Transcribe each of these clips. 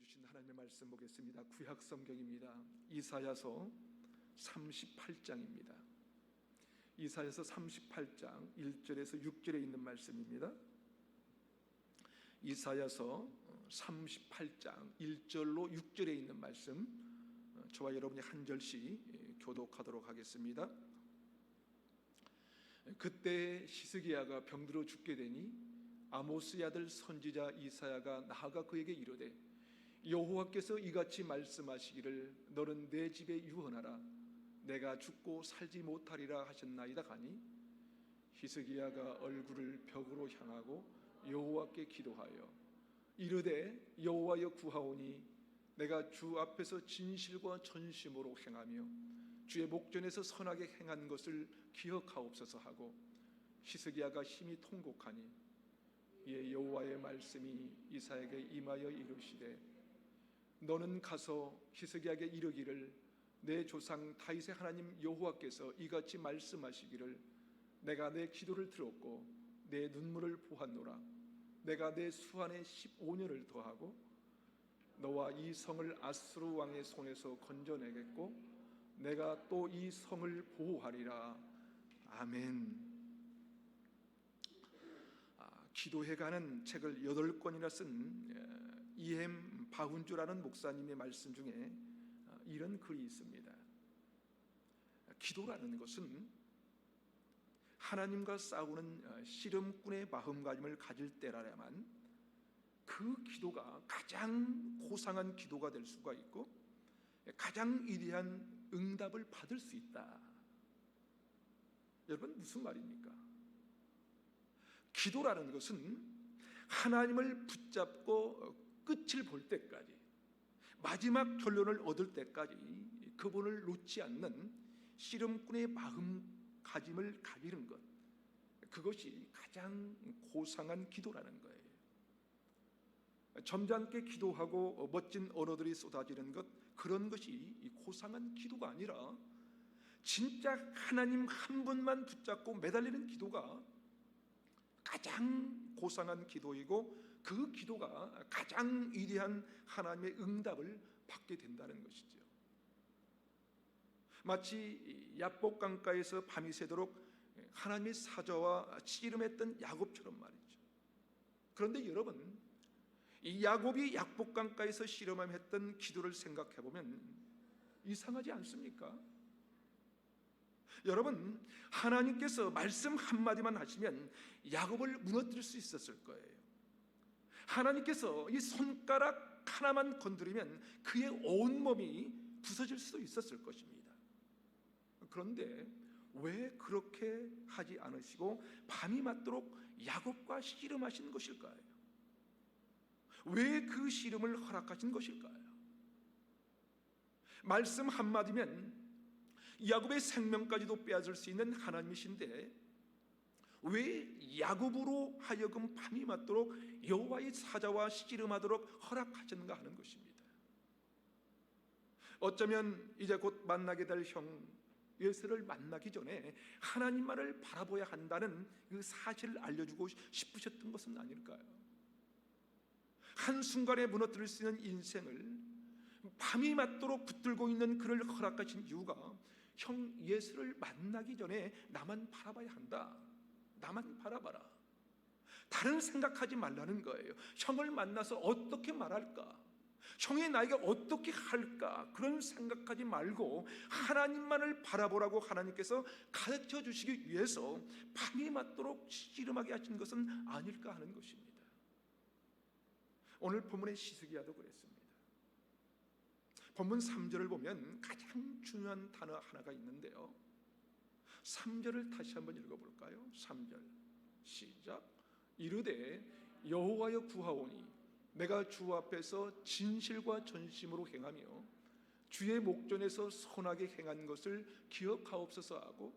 주신 하나님의 말씀 보겠습니다. 구약 성경입니다. 이사야서 38장입니다. 이사야서 38장 1절에서 6절에 있는 말씀입니다. 이사야서 38장 1절로 6절에 있는 말씀, 저와 여러분이 한 절씩 교독하도록 하겠습니다. 그때 히스기야가 병들어 죽게 되니 아모스의 아들 선지자 이사야가 나아가 그에게 이르되, 여호와께서 이같이 말씀하시기를 너는 내 집에 유언하라. 내가 죽고 살지 못하리라 하셨나이다 하니, 히스기야가 얼굴을 벽으로 향하고 여호와께 기도하여 이르되, 여호와여 구하오니 내가 주 앞에서 진실과 전심으로 행하며 주의 목전에서 선하게 행한 것을 기억하옵소서 하고, 히스기야가 심히 통곡하니 이에 여호와의 말씀이 이사야에게 임하여 이르시되, 너는 가서 히스기야에게 이르기를, 내 조상 다윗의 하나님 여호와께서 이같이 말씀하시기를, 내가 내 기도를 들었고 내 눈물을 보았노라. 내가 내 수완에 15년을 더하고 너와 이 성을 아수르 왕의 손에서 건져내겠고 내가 또 이 성을 보호하리라. 아멘. 기도해가는 책을 8권이나 쓴 이엠 바훈주라는 목사님의 말씀 중에 이런 글이 있습니다. 기도라는 것은 하나님과 싸우는 씨름꾼의 마음가짐을 가질 때라야만 그 기도가 가장 고상한 기도가 될 수가 있고 가장 위대한 응답을 받을 수 있다. 여러분, 무슨 말입니까? 기도라는 것은 하나님을 붙잡고 끝을 볼 때까지, 마지막 결론을 얻을 때까지 그분을 놓지 않는 씨름꾼의 마음가짐을 가지는 것, 그것이 가장 고상한 기도라는 거예요. 점잖게 기도하고 멋진 언어들이 쏟아지는 것, 그런 것이 고상한 기도가 아니라 진짜 하나님 한 분만 붙잡고 매달리는 기도가 가장 고상한 기도이고, 그 기도가 가장 위대한 하나님의 응답을 받게 된다는 것이죠. 마치 야복강가에서 밤이 새도록 하나님의 사자와 씨름했던 야곱처럼 말이죠. 그런데 여러분, 이 야곱이 야복강가에서 씨름했던 기도를 생각해보면 이상하지 않습니까? 여러분, 하나님께서 말씀 한마디만 하시면 야곱을 무너뜨릴 수 있었을 거예요. 하나님께서 이 손가락 하나만 건드리면 그의 온몸이 부서질 수도 있었을 것입니다. 그런데 왜 그렇게 하지 않으시고 밤이 맞도록 야곱과 씨름하신 것일까요? 왜 그 씨름을 허락하신 것일까요? 말씀 한마디면 야곱의 생명까지도 빼앗을 수 있는 하나님이신데 왜 야곱으로 하여금 밤이 맞도록 여호와의 사자와 씨름하도록 허락하셨는가 하는 것입니다. 어쩌면 이제 곧 만나게 될 형 요셉을 만나기 전에 하나님만을 바라봐야 한다는 그 사실을 알려주고 싶으셨던 것은 아닐까요? 한순간에 무너뜨릴 수 있는 인생을 밤이 맞도록 붙들고 있는 그를 허락하신 이유가, 형 예수를 만나기 전에 나만 바라봐야 한다. 나만 바라봐라. 다른 생각하지 말라는 거예요. 형을 만나서 어떻게 말할까? 형이 나에게 어떻게 할까? 그런 생각하지 말고 하나님만을 바라보라고 하나님께서 가르쳐 주시기 위해서 밤이 맞도록 씨름하게 하신 것은 아닐까 하는 것입니다. 오늘 본문의 히스기야도 그랬습니다. 본문 3절을 보면 가장 중요한 단어 하나가 있는데요, 3절을 다시 한번 읽어볼까요? 3절 시작. 이르되 여호와여 구하오니 내가 주 앞에서 진실과 전심으로 행하며 주의 목전에서 선하게 행한 것을 기억하옵소서 하고,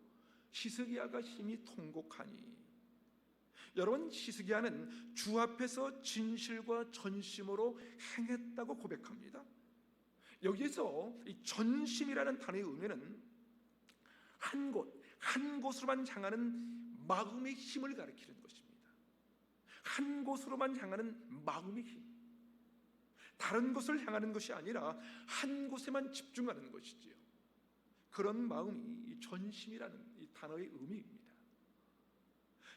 히스기야가 심히 통곡하니. 여러분, 히스기야는 주 앞에서 진실과 전심으로 행했다고 고백합니다. 여기에서 이 전심이라는 단어의 의미는 한 곳으로만 향하는 마음의 힘을 가리키는 것입니다. 한 곳으로만 향하는 마음의 힘. 다른 곳을 향하는 것이 아니라 한 곳에만 집중하는 것이지요. 그런 마음이 이 전심이라는 이 단어의 의미입니다.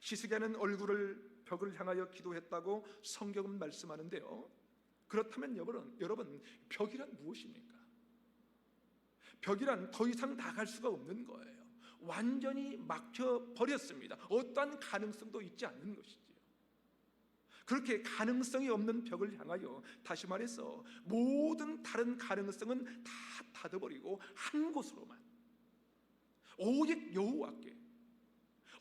히스기야는 얼굴을 벽을 향하여 기도했다고 성경은 말씀하는데요. 그렇다면 여러분, 벽이란 무엇입니까? 벽이란 더 이상 나갈 수가 없는 거예요. 완전히 막혀버렸습니다. 어떠한 가능성도 있지 않는 것이지요. 그렇게 가능성이 없는 벽을 향하여, 다시 말해서 모든 다른 가능성은 다 닫아버리고 한 곳으로만, 오직 여호와께,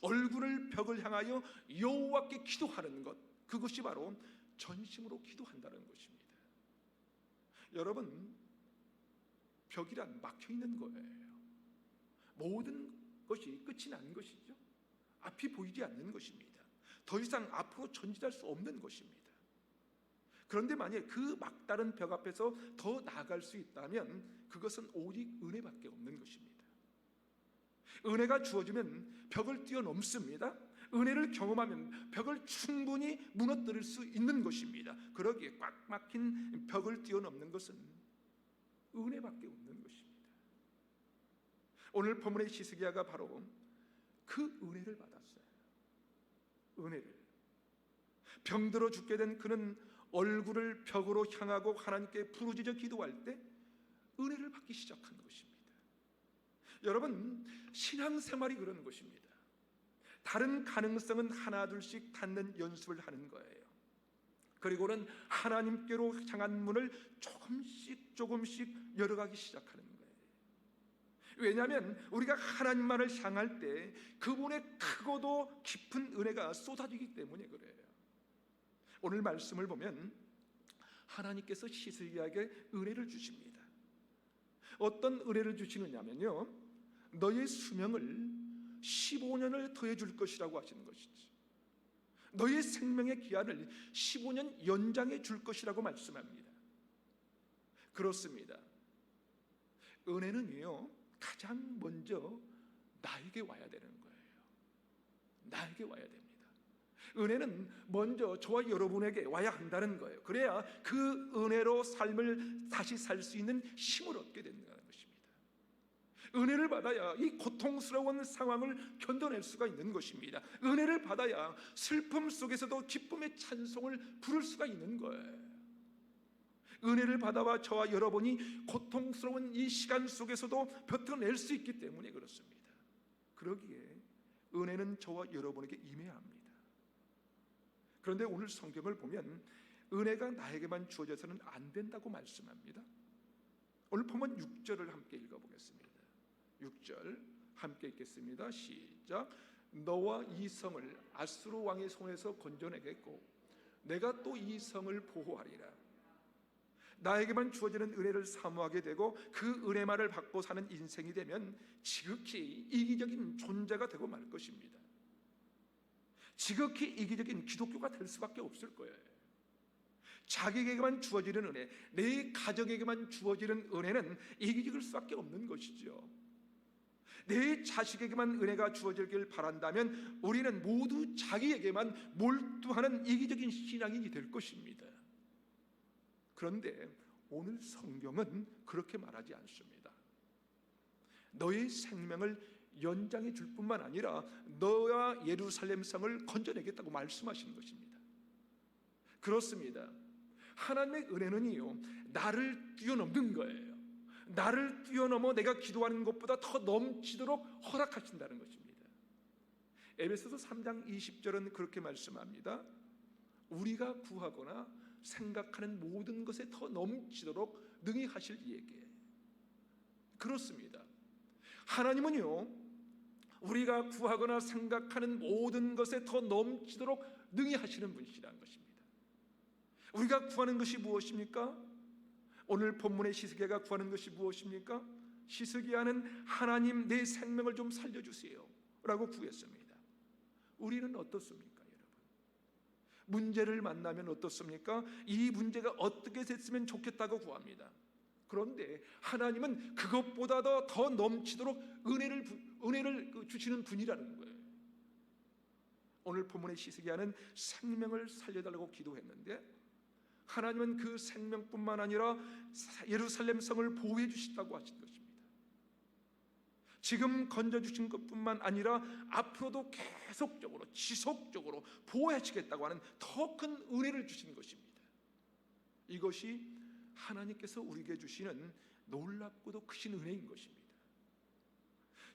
얼굴을 벽을 향하여 여호와께 기도하는 것, 그것이 바로 전심으로 기도한다는 것입니다. 여러분, 벽이란 막혀있는 거예요. 모든 것이 끝이 난 것이죠. 앞이 보이지 않는 것입니다. 더 이상 앞으로 전진할 수 없는 것입니다. 그런데 만약 그 막다른 벽 앞에서 더 나아갈 수 있다면 그것은 오직 은혜밖에 없는 것입니다. 은혜가 주어지면 벽을 뛰어넘습니다. 은혜를 경험하면 벽을 충분히 무너뜨릴 수 있는 것입니다. 그러기에 꽉 막힌 벽을 뛰어넘는 것은 은혜밖에 없는 것입니다. 오늘 본문의 히스기야가 바로 그 은혜를 받았어요. 은혜를. 병들어 죽게 된 그는 얼굴을 벽으로 향하고 하나님께 부르짖어 기도할 때 은혜를 받기 시작한 것입니다. 여러분, 신앙생활이 그런 것입니다. 다른 가능성은 하나 둘씩 닫는 연습을 하는 거예요. 그리고는 하나님께로 향한 문을 조금씩 열어가기 시작하는 거예요. 왜냐하면 우리가 하나님만을 향할 때 그분의 크고도 깊은 은혜가 쏟아지기 때문에 그래요. 오늘 말씀을 보면 하나님께서 히스기야에게 은혜를 주십니다. 어떤 은혜를 주시느냐면요, 너의 수명을 15년을 더해 줄 것이라고 하시는 것이지, 너의 생명의 기한을 15년 연장해 줄 것이라고 말씀합니다. 그렇습니다. 은혜는요, 가장 먼저 나에게 와야 되는 거예요. 나에게 와야 됩니다. 은혜는 먼저 저와 여러분에게 와야 한다는 거예요. 그래야 그 은혜로 삶을 다시 살 수 있는 힘을 얻게 된다는 것입니다. 은혜를 받아야 이 고통스러운 상황을 견뎌낼 수가 있는 것입니다. 은혜를 받아야 슬픔 속에서도 기쁨의 찬송을 부를 수가 있는 거예요. 은혜를 받아와 저와 여러분이 고통스러운 이 시간 속에서도 버텨낼 수 있기 때문에 그렇습니다. 그러기에 은혜는 저와 여러분에게 임해야 합니다. 그런데 오늘 성경을 보면 은혜가 나에게만 주어져서는 안 된다고 말씀합니다. 오늘 본문 6절을 함께 읽어보겠습니다. 6절 함께 읽겠습니다. 시작. 너와 이 성을 아수르 왕의 손에서 건져내겠고 내가 또 이 성을 보호하리라. 나에게만 주어지는 은혜를 사모하게 되고 그 은혜만을 받고 사는 인생이 되면 지극히 이기적인 존재가 되고 말 것입니다. 지극히 이기적인 기독교가 될 수밖에 없을 거예요. 자기에게만 주어지는 은혜, 내 가족에게만 주어지는 은혜는 이기적일 수밖에 없는 것이죠. 내 자식에게만 은혜가 주어지길 바란다면 우리는 모두 자기에게만 몰두하는 이기적인 신앙인이 될 것입니다. 그런데 오늘 성경은 그렇게 말하지 않습니다. 너의 생명을 연장해 줄 뿐만 아니라 너와 예루살렘 성을 건져내겠다고 말씀하시는 것입니다. 그렇습니다. 하나님의 은혜는요, 나를 뛰어넘는 거예요. 나를 뛰어넘어 내가 기도하는 것보다 더 넘치도록 허락하신다는 것입니다. 에베소서 3장 20절은 그렇게 말씀합니다. 우리가 구하거나 생각하는 모든 것에 더 넘치도록 능히 하실 이에게. 그렇습니다. 하나님은요, 우리가 구하거나 생각하는 모든 것에 더 넘치도록 능히 하시는 분이시라는 것입니다. 우리가 구하는 것이 무엇입니까? 오늘 본문의 히스기야가 구하는 것이 무엇입니까? 히스기야는 하나님 내 생명을 좀 살려주세요 라고 구했습니다. 우리는 어떻습니까? 문제를 만나면 어떻습니까? 이 문제가 어떻게 됐으면 좋겠다고 구합니다. 그런데 하나님은 그것보다도 더 넘치도록 은혜를 주시는 분이라는 거예요. 오늘 본문의 히스기야는 생명을 살려달라고 기도했는데 하나님은 그 생명뿐만 아니라 예루살렘 성을 보호해 주신다고 하신 것입니다. 지금 건져주신 것뿐만 아니라 앞으로도 계속적으로 지속적으로 보호해 주겠다고 하는 더 큰 은혜를 주신 것입니다. 이것이 하나님께서 우리에게 주시는 놀랍고도 크신 은혜인 것입니다.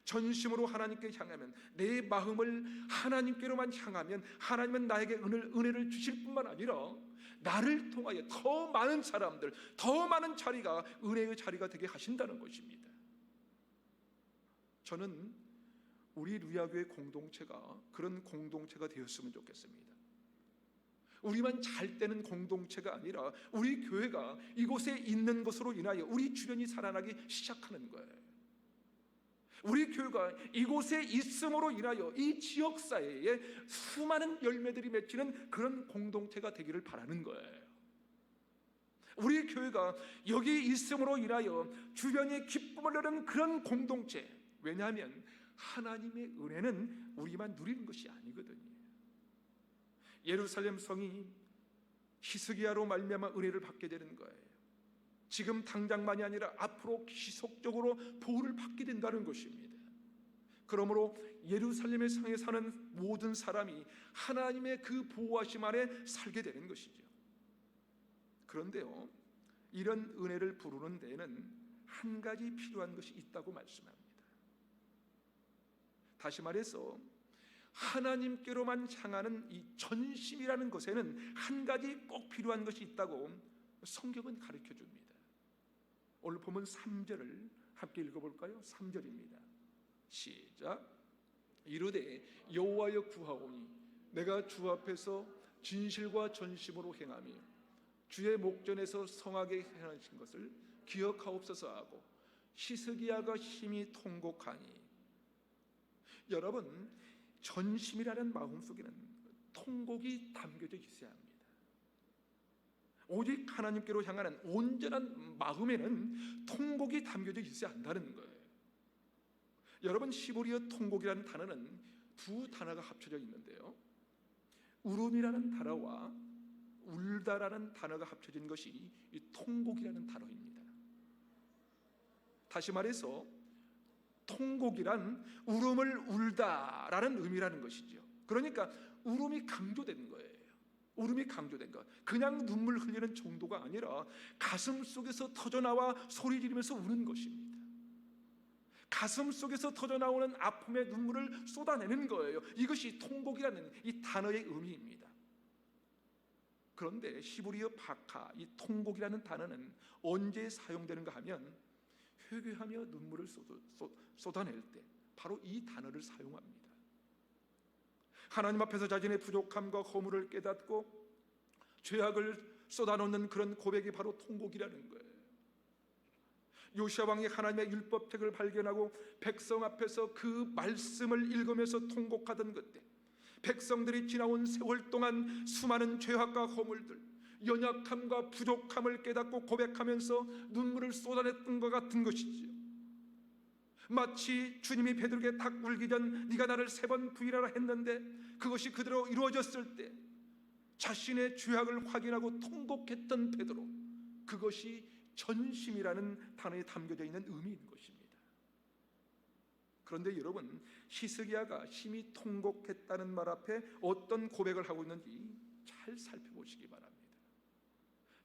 전심으로 하나님께 향하면, 내 마음을 하나님께로만 향하면 하나님은 나에게 은혜를 주실 뿐만 아니라 나를 통하여 더 많은 사람들, 더 많은 자리가 은혜의 자리가 되게 하신다는 것입니다. 저는 우리 루야교회 공동체가 그런 공동체가 되었으면 좋겠습니다. 우리만 잘 되는 공동체가 아니라 우리 교회가 이곳에 있는 것으로 인하여 우리 주변이 살아나기 시작하는 거예요. 우리 교회가 이곳에 있음으로 인하여 이 지역사회에 수많은 열매들이 맺히는 그런 공동체가 되기를 바라는 거예요. 우리 교회가 여기 있음으로 인하여 주변이 기쁨을 누리는 그런 공동체. 왜냐하면 하나님의 은혜는 우리만 누리는 것이 아니거든요. 예루살렘 성이 히스기야로 말미암아 은혜를 받게 되는 거예요. 지금 당장만이 아니라 앞으로 지속적으로 보호를 받게 된다는 것입니다. 그러므로 예루살렘의 성에 사는 모든 사람이 하나님의 그 보호하심 아래 살게 되는 것이죠. 그런데요, 이런 은혜를 부르는 데에는 한 가지 필요한 것이 있다고 말씀합니다. 다시 말해서 하나님께로만 향하는 이 전심이라는 것에는 한 가지 꼭 필요한 것이 있다고 성경은 가르쳐 줍니다. 오늘 보면 3절을 함께 읽어볼까요? 3절입니다. 시작. 이르되 여호와여 구하오니 내가 주 앞에서 진실과 전심으로 행하며 주의 목전에서 성하게 행하신 것을 기억하옵소서 하고 히스기야가 심히 통곡하니. 여러분, 전심이라는 마음 속에는 통곡이 담겨져 있어야 합니다. 오직 하나님께로 향하는 온전한 마음에는 통곡이 담겨져 있어야 한다는 거예요. 여러분, 히브리어 통곡이라는 단어는 두 단어가 합쳐져 있는데요, 울음이라는 단어와 울다라는 단어가 합쳐진 것이 이 통곡이라는 단어입니다. 다시 말해서 통곡이란 울음을 울다라는 의미라는 것이죠. 그러니까 울음이 강조된 거예요. 울음이 강조된 것. 그냥 눈물 흘리는 정도가 아니라 가슴 속에서 터져나와 소리 지르면서 우는 것입니다. 가슴 속에서 터져나오는 아픔의 눈물을 쏟아내는 거예요. 이것이 통곡이라는 이 단어의 의미입니다. 그런데 히브리어 바카, 이 통곡이라는 단어는 언제 사용되는가 하면 회개하며 눈물을 쏟아낼 때 바로 이 단어를 사용합니다. 하나님 앞에서 자신의 부족함과 허물을 깨닫고 죄악을 쏟아놓는 그런 고백이 바로 통곡이라는 거예요. 요시야 왕이 하나님의 율법책을 발견하고 백성 앞에서 그 말씀을 읽으면서 통곡하던 그때, 백성들이 지나온 세월 동안 수많은 죄악과 허물들, 연약함과 부족함을 깨닫고 고백하면서 눈물을 쏟아냈던 것 같은 것이지요. 마치 주님이 베드로에게 닭 울기 전 네가 나를 3번 부인하라 했는데 그것이 그대로 이루어졌을 때 자신의 죄악을 확인하고 통곡했던 베드로, 그것이 전심이라는 단어에 담겨져 있는 의미인 것입니다. 그런데 여러분, 히스기야가 심히 통곡했다는 말 앞에 어떤 고백을 하고 있는지 잘 살펴보시기 바랍니다.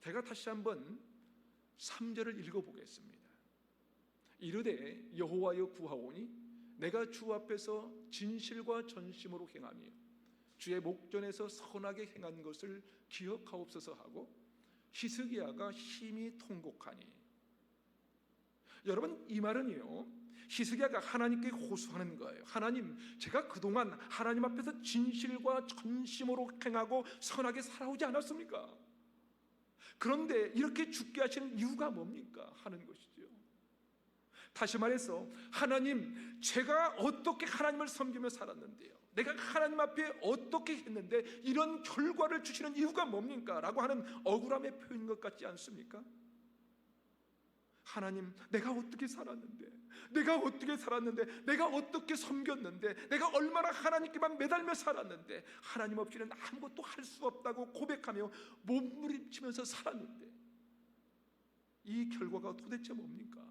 제가 다시 한번 3절을 읽어보겠습니다. 이르되 여호와여 구하오니 내가 주 앞에서 진실과 전심으로 행하며 주의 목전에서 선하게 행한 것을 기억하옵소서 하고 히스기야가 심히 통곡하니. 여러분, 이 말은요, 히스기야가 하나님께 호소하는 거예요. 하나님, 제가 그동안 하나님 앞에서 진실과 전심으로 행하고 선하게 살아오지 않았습니까? 그런데 이렇게 죽게 하시는 이유가 뭡니까? 하는 것이죠. 다시 말해서 하나님, 제가 어떻게 하나님을 섬기며 살았는데요, 내가 하나님 앞에 어떻게 했는데 이런 결과를 주시는 이유가 뭡니까? 라고 하는 억울함의 표현인 것 같지 않습니까? 하나님, 내가 어떻게 살았는데, 내가 어떻게 살았는데, 내가 어떻게 섬겼는데, 내가 얼마나 하나님께만 매달며 살았는데, 하나님 없이는 아무것도 할 수 없다고 고백하며 몸부림치면서 살았는데, 이 결과가 도대체 뭡니까?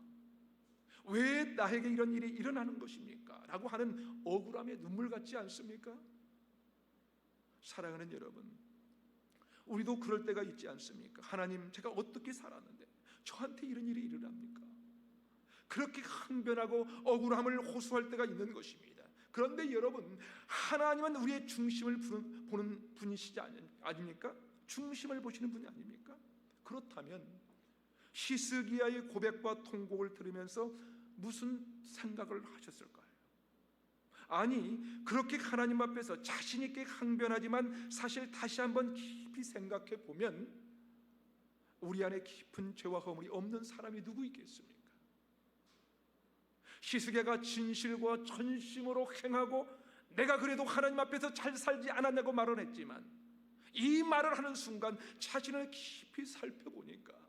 왜 나에게 이런 일이 일어나는 것입니까? 라고 하는 억울함에 눈물 같지 않습니까? 사랑하는 여러분, 우리도 그럴 때가 있지 않습니까? 하나님, 제가 어떻게 살았는데 저한테 이런 일이 일어납니까? 그렇게 항변하고 억울함을 호소할 때가 있는 것입니다. 그런데 여러분, 하나님은 우리의 중심을 보는 분이시지 아닙니까? 중심을 보시는 분이 아닙니까? 그렇다면 히스기야의 고백과 통곡을 들으면서 무슨 생각을 하셨을까요? 아니, 그렇게 하나님 앞에서 자신 있게 항변하지만 사실 다시 한번 깊이 생각해 보면 우리 안에 깊은 죄와 허물이 없는 사람이 누구 있겠습니까? 히스기야가 진실과 전심으로 행하고 내가 그래도 하나님 앞에서 잘 살지 않았냐고 말은 했지만, 이 말을 하는 순간 자신을 깊이 살펴보니까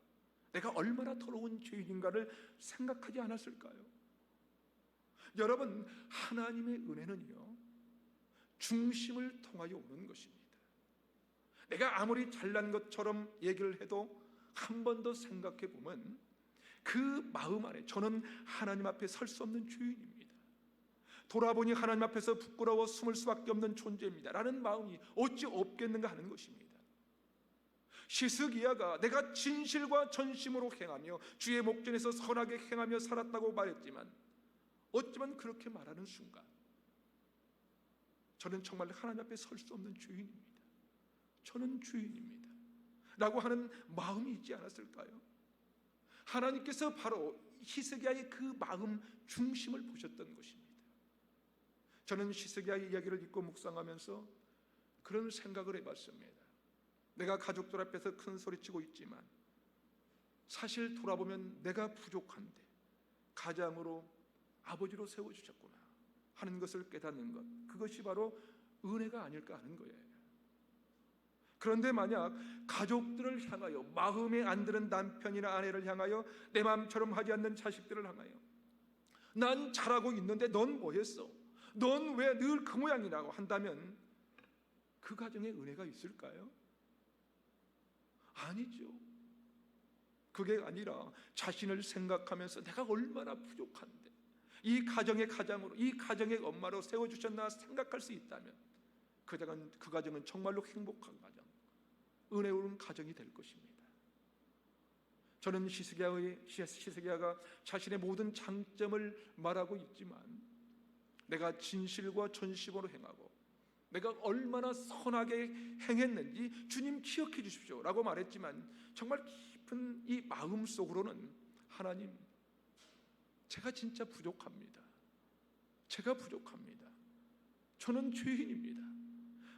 내가 얼마나 더러운 죄인인가를 생각하지 않았을까요? 여러분, 하나님의 은혜는요, 중심을 통하여 오는 것입니다. 내가 아무리 잘난 것처럼 얘기를 해도 한 번 더 생각해 보면 그 마음 안에 저는 하나님 앞에 설 수 없는 죄인입니다. 돌아보니 하나님 앞에서 부끄러워 숨을 수밖에 없는 존재입니다 라는 마음이 어찌 없겠는가 하는 것입니다. 히스기야가 내가 진실과 전심으로 행하며 주의 목전에서 선하게 행하며 살았다고 말했지만, 어쩌면 그렇게 말하는 순간 저는 정말 하나님 앞에 설 수 없는 죄인입니다, 저는 죄인입니다 라고 하는 마음이 있지 않았을까요? 하나님께서 바로 히스기야의 그 마음 중심을 보셨던 것입니다. 저는 히스기야의 이야기를 읽고 묵상하면서 그런 생각을 해봤습니다. 내가 가족들 앞에서 큰 소리치고 있지만 사실 돌아보면 내가 부족한데 가장으로, 아버지로 세워주셨구나 하는 것을 깨닫는 것, 그것이 바로 은혜가 아닐까 하는 거예요. 그런데 만약 가족들을 향하여, 마음에 안 드는 남편이나 아내를 향하여, 내 마음처럼 하지 않는 자식들을 향하여 난 잘하고 있는데 넌 뭐 했어? 넌 왜 늘 그 모양이라고 한다면 그 가정에 은혜가 있을까요? 아니죠. 그게 아니라 자신을 생각하면서 내가 얼마나 부족한데 이 가정의 가장으로, 이 가정의 엄마로 세워주셨나 생각할 수 있다면 그 가정은 정말로 행복한 가정, 은혜로운 가정이 될 것입니다. 저는 히스기야가 자신의 모든 장점을 말하고 있지만 내가 진실과 전심으로 행하고 내가 얼마나 선하게 행했는지 주님 기억해 주십시오 라고 말했지만, 정말 깊은 이 마음 속으로는 하나님, 제가 진짜 부족합니다. 제가 부족합니다. 저는 죄인입니다.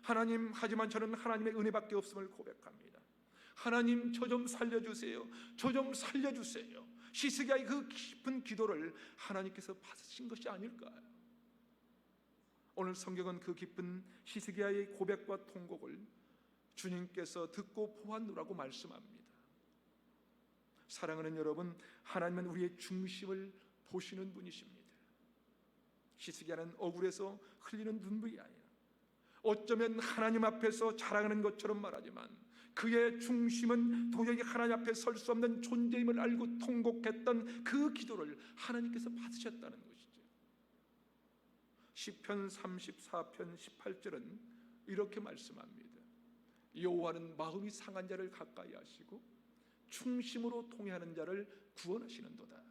하나님, 하지만 저는 하나님의 은혜밖에 없음을 고백합니다. 하나님, 저 좀 살려주세요. 저 좀 살려주세요. 히스기야의 그 깊은 기도를 하나님께서 받으신 것이 아닐까요? 오늘 성경은 그 깊은 히스기야의 고백과 통곡을 주님께서 듣고 보았노라고 말씀합니다. 사랑하는 여러분, 하나님은 우리의 중심을 보시는 분이십니다. 히스기야는 억울해서 흘리는 눈물이 아니라 어쩌면 하나님 앞에서 자랑하는 것처럼 말하지만 그의 중심은 도저히 하나님 앞에 설 수 없는 존재임을 알고 통곡했던 그 기도를 하나님께서 받으셨다는 것이죠. 시편 34편 18절은 이렇게 말씀합니다. 여호와는 마음이 상한 자를 가까이 하시고 충심으로 통회하는 자를 구원하시는도다.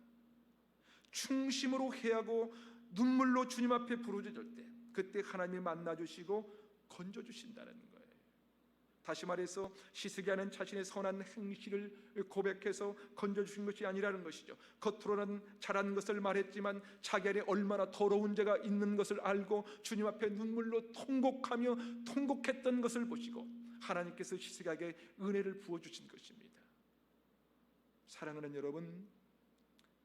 충심으로 해하고 눈물로 주님 앞에 부르짖을 때 그때 하나님이 만나주시고 건져주신다는 거예요. 다시 말해서 히스기야는 자신의 선한 행실을 고백해서 건져주신 것이 아니라는 것이죠. 겉으로는 잘한 것을 말했지만 자기 안에 얼마나 더러운 죄가 있는 것을 알고 주님 앞에 눈물로 통곡하며 통곡했던 것을 보시고 하나님께서 히스기야에게 은혜를 부어주신 것입니다. 사랑하는 여러분,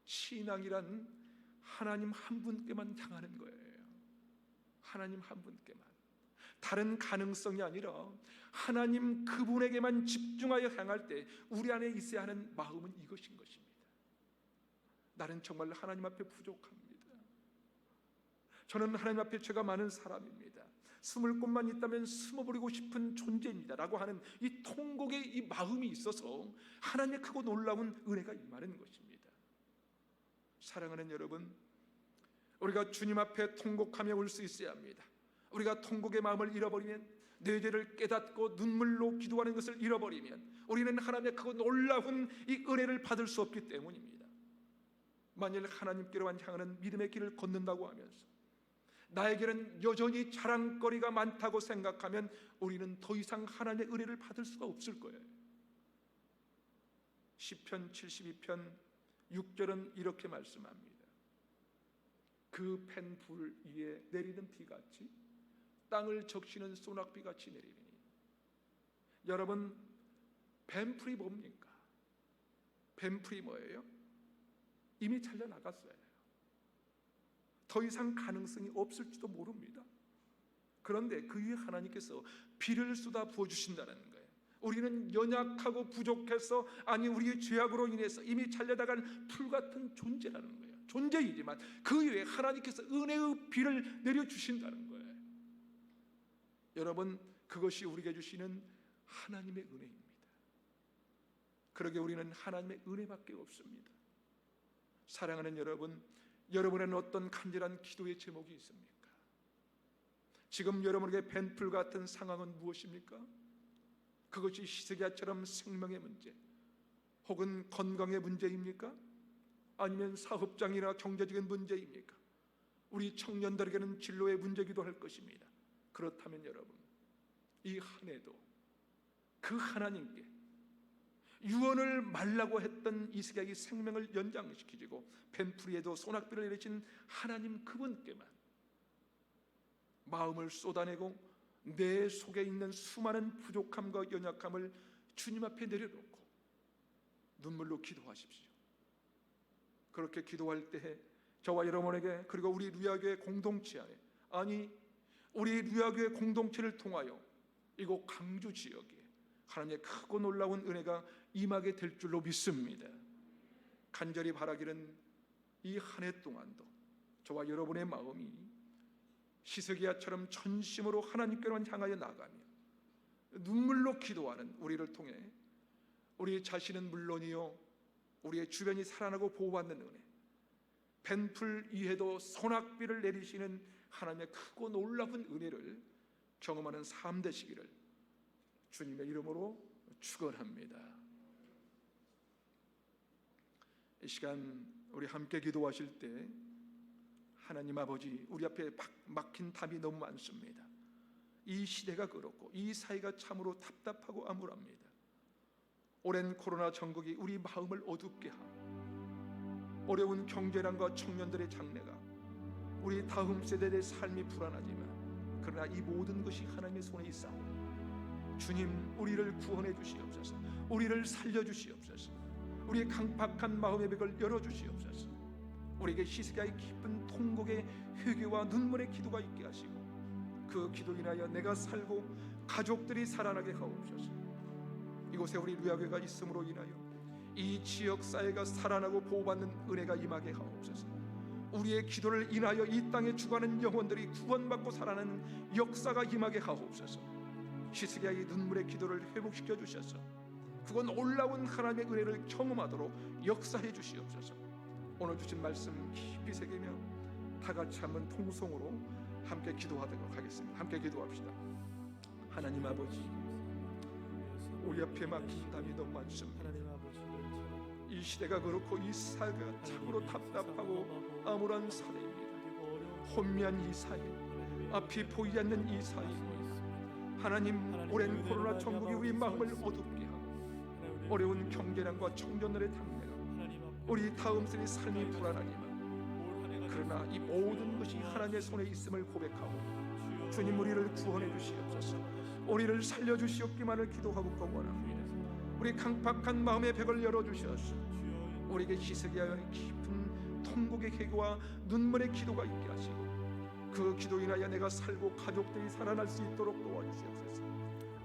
신앙이란 하나님 한 분께만 향하는 거예요. 하나님 한 분께만. 다른 가능성이 아니라 하나님 그분에게만 집중하여 향할 때 우리 안에 있어야 하는 마음은 이것인 것입니다. 나는 정말 하나님 앞에 부족합니다. 저는 하나님 앞에 죄가 많은 사람입니다. 숨을 곳만 있다면 숨어버리고 싶은 존재입니다 라고 하는 이 통곡의 이 마음이 있어서 하나님의 크고 놀라운 은혜가 임하는 것입니다. 사랑하는 여러분, 우리가 주님 앞에 통곡하며 올 수 있어야 합니다. 우리가 통곡의 마음을 잃어버리면, 내 죄를 깨닫고 눈물로 기도하는 것을 잃어버리면 우리는 하나님의 크고 놀라운 이 은혜를 받을 수 없기 때문입니다. 만일 하나님께로만 향하는 믿음의 길을 걷는다고 하면서 나에게는 여전히 자랑거리가 많다고 생각하면 우리는 더 이상 하나님의 은혜를 받을 수가 없을 거예요. 시편 72편 6절은 이렇게 말씀합니다. 그 펜불 위에 내리는 비같이 땅을 적시는 소낙비같이 내리리니. 여러분, 뱀풀이 뭡니까? 뱀풀이 뭐예요? 이미 잘려나갔어요. 더 이상 가능성이 없을지도 모릅니다. 그런데 그 위에 하나님께서 비를 쏟아 부어주신다는 거예요. 우리는 연약하고 부족해서, 아니 우리의 죄악으로 인해서 이미 잘려나간 풀같은 존재라는 거예요. 존재이지만 그 위에 하나님께서 은혜의 비를 내려주신다는 거예요. 여러분, 그것이 우리에게 주시는 하나님의 은혜입니다. 그러게 우리는 하나님의 은혜밖에 없습니다. 사랑하는 여러분, 여러분에는 어떤 간절한 기도의 제목이 있습니까? 지금 여러분에게 벤풀 같은 상황은 무엇입니까? 그것이 히스기야처럼 생명의 문제, 혹은 건강의 문제입니까? 아니면 사업장이나 경제적인 문제입니까? 우리 청년들에게는 진로의 문제이기도 할 것입니다. 그렇다면 여러분, 이 한 해도 그 하나님께 유언을 말라고 했던 히스기야의 생명을 연장시키고 벤풀이에도 소낙비를 내리신 하나님 그분께만 마음을 쏟아내고 내 속에 있는 수많은 부족함과 연약함을 주님 앞에 내려놓고 눈물로 기도하십시오. 그렇게 기도할 때에 저와 여러분에게, 그리고 우리 루야교회 공동체 안에, 아니 우리 루야교회 공동체를 통하여 이곳 강주 지역에 하나님의 크고 놀라운 은혜가 임하게 될 줄로 믿습니다. 간절히 바라기는 이 한 해 동안도 저와 여러분의 마음이 히스기야처럼 전심으로 하나님께로만 향하여 나가며 눈물로 기도하는 우리를 통해 우리 자신은 물론이요 우리의 주변이 살아나고 보호받는 은혜, 벤풀 위에도 소낙비를 내리시는 하나님의 크고 놀라운 은혜를 경험하는 삶 되시기를 주님의 이름으로 축원합니다. 이 시간 우리 함께 기도하실 때 하나님 아버지, 우리 앞에 막힌 답이 너무 많습니다. 이 시대가 그렇고 이 사회가 참으로 답답하고 암울합니다. 오랜 코로나 전국이 우리 마음을 어둡게 하고 어려운 경제난과 청년들의 장래가 우리 다음 세대의 삶이 불안하지만, 그러나 이 모든 것이 하나님의 손에 있사오니 주님, 우리를 구원해 주시옵소서. 우리를 살려 주시옵소서. 우리의 강팍한 마음의 벽을 열어 주시옵소서. 우리에게 히스기야의 깊은 통곡의 회개와 눈물의 기도가 있게 하시고 그 기도 인하여 내가 살고 가족들이 살아나게 하옵소서. 이곳에 우리 루야교회가 있음으로 인하여 이 지역 사회가 살아나고 보호받는 은혜가 임하게 하옵소서. 우리의 기도를 인하여 이 땅에 죽어가는 영혼들이 구원받고 살아나는 역사가 임하게 하옵소서. 히스기야의 눈물의 기도를 회복시켜 주셔서 그건 놀라운 하나님의 은혜를 경험하도록 역사해 주시옵소서. 오늘 주신 말씀 깊이 새기며 다 같이 한번 통성으로 함께 기도하도록 하겠습니다. 함께 기도합시다. 하나님 아버지, 우리 앞에 막힌 답이 너무 많습니다. 이 시대가 그렇고 이 사회가 참으로 답답하고 암울한 사회입니다. 혼미한 이 사회, 앞이 보이지 않는 이 사회입니다. 하나님, 오랜 코로나 전국이 우리 마음을 어둡게 하고 어려운 경제난과 청년들의 장래가 우리 다음 세대 삶이 불안하지만, 그러나 이 모든 것이 하나님의 손에 있음을 고백하고 주님, 우리를 구원해 주시옵소서. 우리를 살려 주시옵기만을 기도하고 권고합니다. 우리 강팍한 마음의 벽을 열어주셔서 우리에게 히스기야의 깊은 통곡의 기도와 눈물의 기도가 있게 하시고 그 기도 인하여 내가 살고 가족들이 살아날 수 있도록 도와주시옵소서.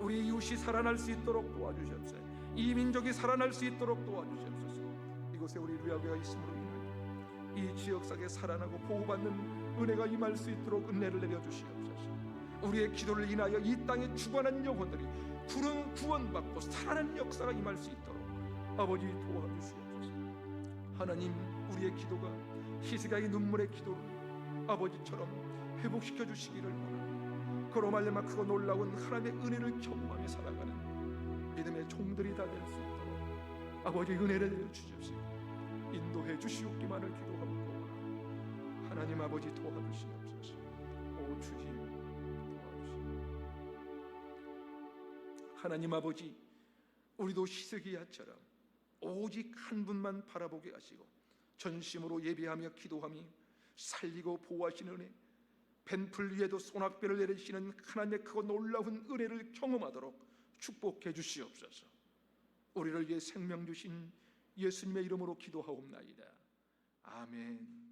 우리 이웃이 살아날 수 있도록 도와주시옵소서. 이 민족이 살아날 수 있도록 도와주시옵소서. 이곳에 우리 루야교회가 있음으로 인하여 이 지역사에 살아나고 보호받는 은혜가 임할 수 있도록 은혜를 내려주시옵소서. 우리의 기도를 인하여 이 땅에 죽어난 영혼들이 구원받고 살아나는 역사가 임할 수 있도록 아버지 도와주시옵소서. 하나님, 우리의 기도가 히스기야의 눈물의 기도를 아버지처럼 회복시켜 주시기를 원합니다. 그로 말미암아 크고 놀라운 하나님의 은혜를 경험하며 살아가는 믿음의 종들이 다 될 수 있도록 아버지 은혜를 내려주십시오. 인도해 주시옵기만을 기도하고 구원합니다. 하나님 아버지 도와주시옵소서. 오 주님 도와주시옵소서. 하나님 아버지, 우리도 히스기야처럼 오직 한 분만 바라보게 하시고 전심으로 예배하며 기도하며 살리고 보호하시는 은혜, 벤풀 위에도 소낙비를 내리시는 하나님의 크고 놀라운 은혜를 경험하도록 축복해 주시옵소서. 우리를 위해 생명 주신 예수님의 이름으로 기도하옵나이다. 아멘.